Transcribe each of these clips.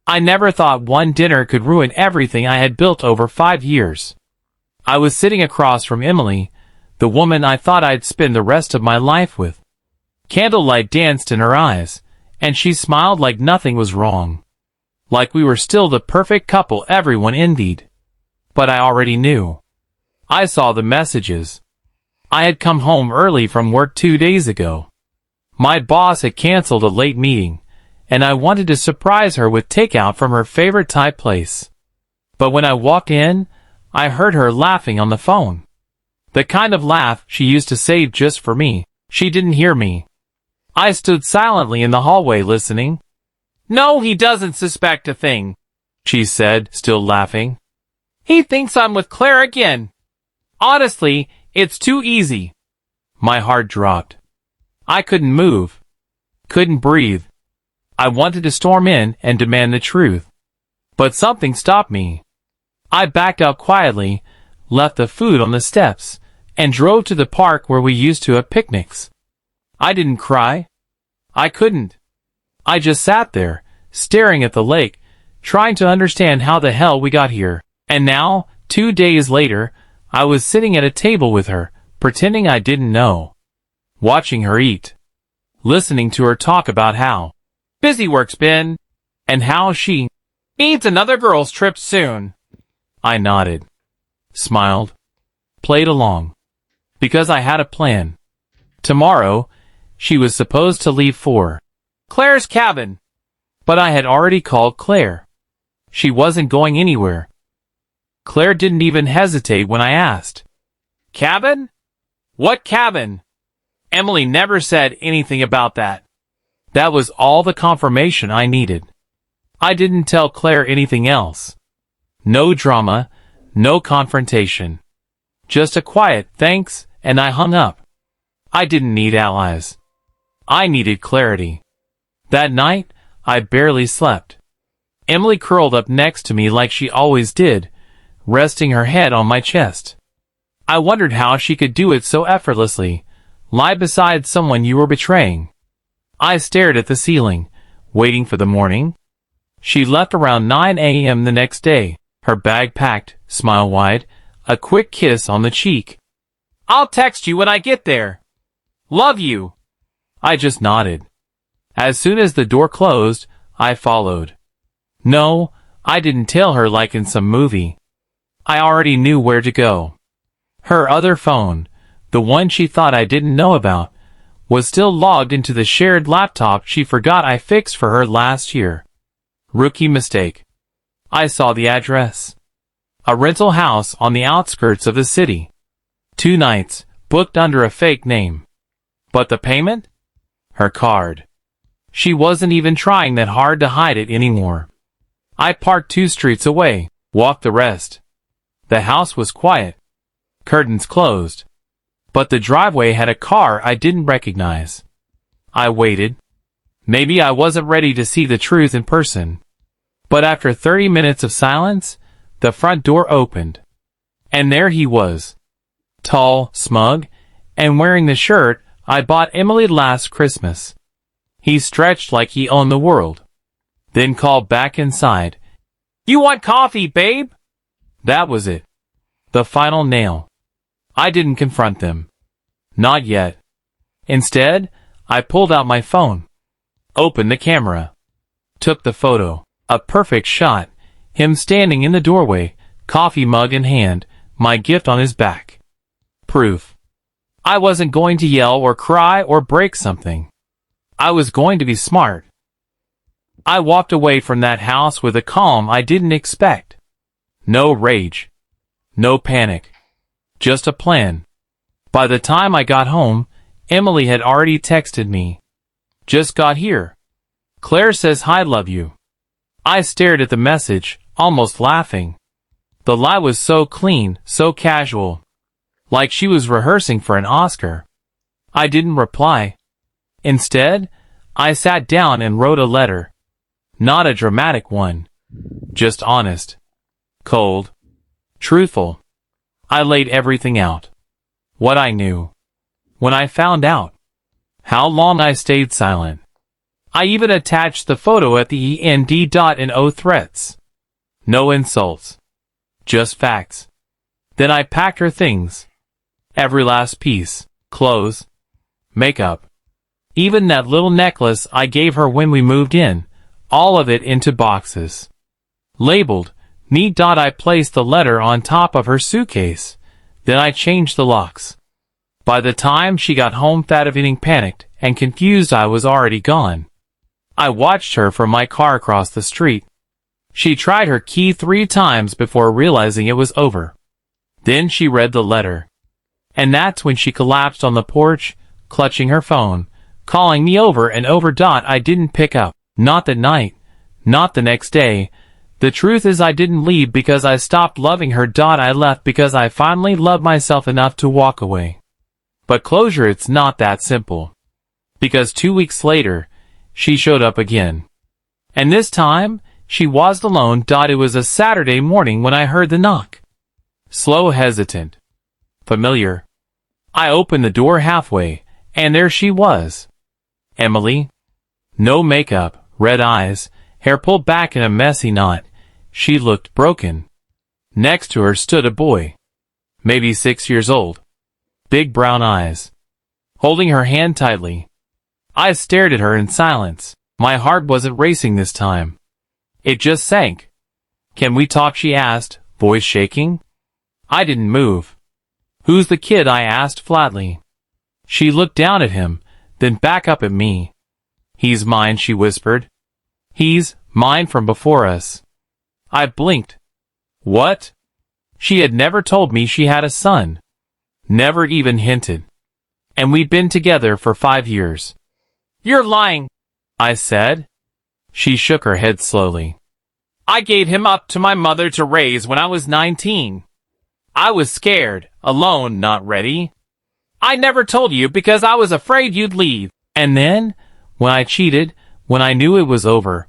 I never thought one dinner could ruin everything I had built over 5 years. I was sitting across from Emily, the woman I thought I'd spend the rest of my life with. Candlelight danced in her eyes, and she smiled like nothing was wrong. Like we were still the perfect couple everyone envied. But I already knew. I saw the messages. I had come home early from work 2 days ago. My boss had canceled a late meeting, and I wanted to surprise her with takeout from her favorite Thai place. But when I walked in, I heard her laughing on the phone. The kind of laugh she used to save just for me. She didn't hear me. I stood silently in the hallway listening. "No, he doesn't suspect a thing," she said, still laughing. "He thinks I'm with Claire again. Honestly, it's too easy." My heart dropped. I couldn't move. Couldn't breathe. I wanted to storm in and demand the truth. But something stopped me. I backed out quietly, left the food on the steps, and drove to the park where we used to have picnics. I didn't cry. I couldn't. I just sat there, staring at the lake, trying to understand how the hell we got here. And now, 2 days later, I was sitting at a table with her, pretending I didn't know. Watching her eat. Listening to her talk about how busy work's been, and how she needs another girls' trip soon. I nodded. Smiled. Played along. Because I had a plan. Tomorrow, she was supposed to leave for Claire's cabin. But I had already called Claire. She wasn't going anywhere. Claire didn't even hesitate when I asked. "Cabin? What cabin?" Emily never said anything about that. That was all the confirmation I needed. I didn't tell Claire anything else. No drama, no confrontation. Just a quiet thanks, and I hung up. I didn't need allies. I needed clarity. That night, I barely slept. Emily curled up next to me like she always did, resting her head on my chest. I wondered how she could do it so effortlessly, lie beside someone you were betraying. I stared at the ceiling, waiting for the morning. She left around 9 a.m. the next day, her bag packed, smile wide, a quick kiss on the cheek. "I'll text you when I get there. Love you." I just nodded. As soon as the door closed, I followed. No, I didn't tell her like in some movie. I already knew where to go. Her other phone, the one she thought I didn't know about, was still logged into the shared laptop she forgot I fixed for her last year. Rookie mistake. I saw the address. A rental house on the outskirts of the city. 2 nights, booked under a fake name. But the payment? Her card. She wasn't even trying that hard to hide it anymore. I parked 2 streets away, walked the rest. The house was quiet. Curtains closed. But the driveway had a car I didn't recognize. I waited. Maybe I wasn't ready to see the truth in person. But after 30 minutes of silence, the front door opened. And there he was. Tall, smug, and wearing the shirt I bought Emily last Christmas. He stretched like he owned the world. Then called back inside. "You want coffee, babe?" That was it. The final nail. I didn't confront them. Not yet. Instead, I pulled out my phone. Opened the camera. Took the photo. A perfect shot. Him standing in the doorway, coffee mug in hand, my gift on his back. Proof. I wasn't going to yell or cry or break something. I was going to be smart. I walked away from that house with a calm I didn't expect. No rage. No panic. Just a plan. By the time I got home, Emily had already texted me. "Just got here. Claire says hi, love you." I stared at the message, almost laughing. The lie was so clean, so casual. Like she was rehearsing for an Oscar. I didn't reply. Instead, I sat down and wrote a letter. Not a dramatic one. Just honest. Cold. Truthful. I laid everything out. What I knew. When I found out. How long I stayed silent. I even attached the photo at the end. And no threats. No insults. Just facts. Then I packed her things. Every last piece. Clothes. Makeup. Even that little necklace I gave her when we moved in. All of it into boxes. Labeled. Neat. I placed the letter on top of her suitcase. Then I changed the locks. By the time she got home, fat of eating, panicked and confused, I was already gone. I watched her from my car across the street. She tried her key 3 times before realizing it was over. Then she read the letter. And that's when she collapsed on the porch, clutching her phone, calling me over and over. I didn't pick up. Not that night. Not the next day. The truth is, I didn't leave because I stopped loving her. I left because I finally loved myself enough to walk away. But closure, it's not that simple. Because 2 weeks later, she showed up again. And this time, she was alone. It was a Saturday morning when I heard the knock. Slow, hesitant. Familiar. I opened the door halfway, and there she was. Emily. No makeup, red eyes, hair pulled back in a messy knot. She looked broken. Next to her stood a boy. Maybe 6 years old. Big brown eyes. Holding her hand tightly. I stared at her in silence. My heart wasn't racing this time. It just sank. Can we talk? She asked, voice shaking. I didn't move. Who's the kid? I asked flatly. She looked down at him, then back up at me. He's mine, she whispered. He's mine from before us. I blinked. What? She had never told me she had a son. Never even hinted. And we'd been together for 5 years. You're lying, I said. She shook her head slowly. I gave him up to my mother to raise when I was 19. I was scared, alone, not ready. I never told you because I was afraid you'd leave. And then, when I cheated, when I knew it was over,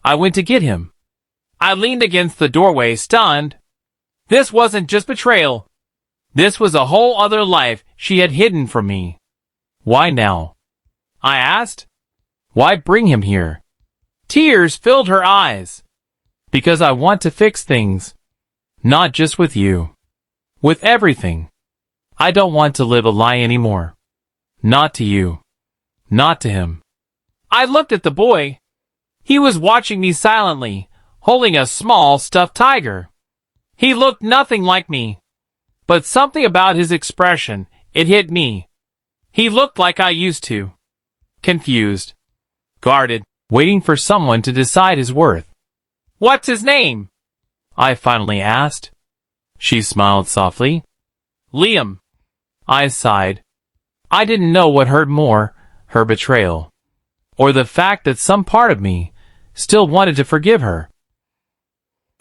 I went to get him. I leaned against the doorway, stunned. This wasn't just betrayal. This was a whole other life she had hidden from me. Why now? I asked. Why bring him here? Tears filled her eyes. Because I want to fix things. Not just with you. With everything. I don't want to live a lie anymore. Not to you. Not to him. I looked at the boy. He was watching me silently, holding a small stuffed tiger. He looked nothing like me. But something about his expression, it hit me. He looked like I used to. Confused. Guarded, waiting for someone to decide his worth. What's his name? I finally asked. She smiled softly. Liam. I sighed. I didn't know what hurt more, her betrayal, or the fact that some part of me still wanted to forgive her.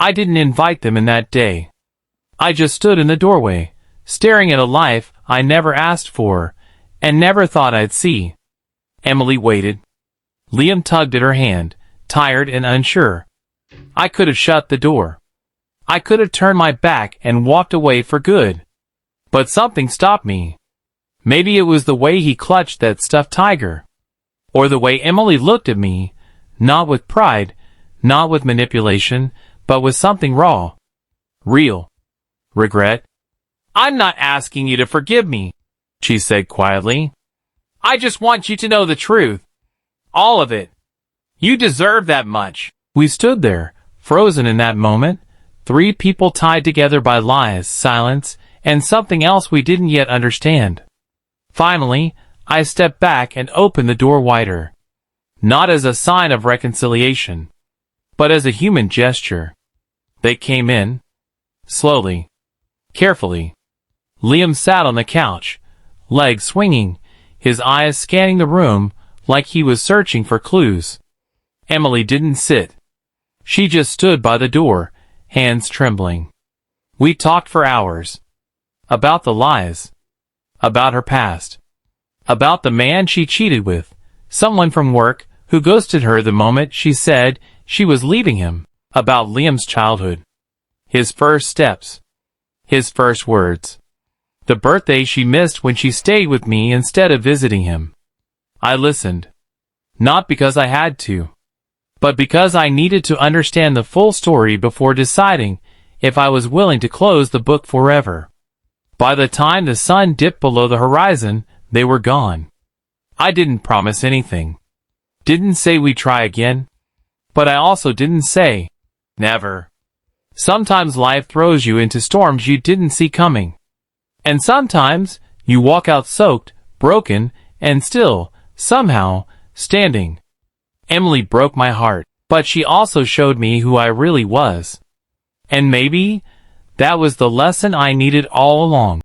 I didn't invite them in that day. I just stood in the doorway, staring at a life I never asked for, and never thought I'd see. Emily waited. Liam tugged at her hand, tired and unsure. I could have shut the door. I could have turned my back and walked away for good. But something stopped me. Maybe it was the way he clutched that stuffed tiger. Or the way Emily looked at me, not with pride, not with manipulation, but with something raw. Real. Regret. I'm not asking you to forgive me, she said quietly. I just want you to know the truth. All of it. You deserve that much. We stood there, frozen in that moment, 3 people tied together by lies, silence, and something else we didn't yet understand. Finally, I stepped back and opened the door wider. Not as a sign of reconciliation, but as a human gesture. They came in. Slowly. Carefully. Liam sat on the couch, legs swinging, his eyes scanning the room like he was searching for clues. Emily didn't sit. She just stood by the door, hands trembling. We talked for hours. About the lies. About her past. About the man she cheated with, someone from work who ghosted her the moment she said she was leaving him. About Liam's childhood. His first steps. His first words. The birthday she missed when she stayed with me instead of visiting him. I listened. Not because I had to, but because I needed to understand the full story before deciding if I was willing to close the book forever. By the time the sun dipped below the horizon, they were gone. I didn't promise anything. Didn't say we'd try again. But I also didn't say, never. Sometimes life throws you into storms you didn't see coming. And sometimes you walk out soaked, broken, and still, somehow, standing. Emily broke my heart, but she also showed me who I really was. And maybe that was the lesson I needed all along.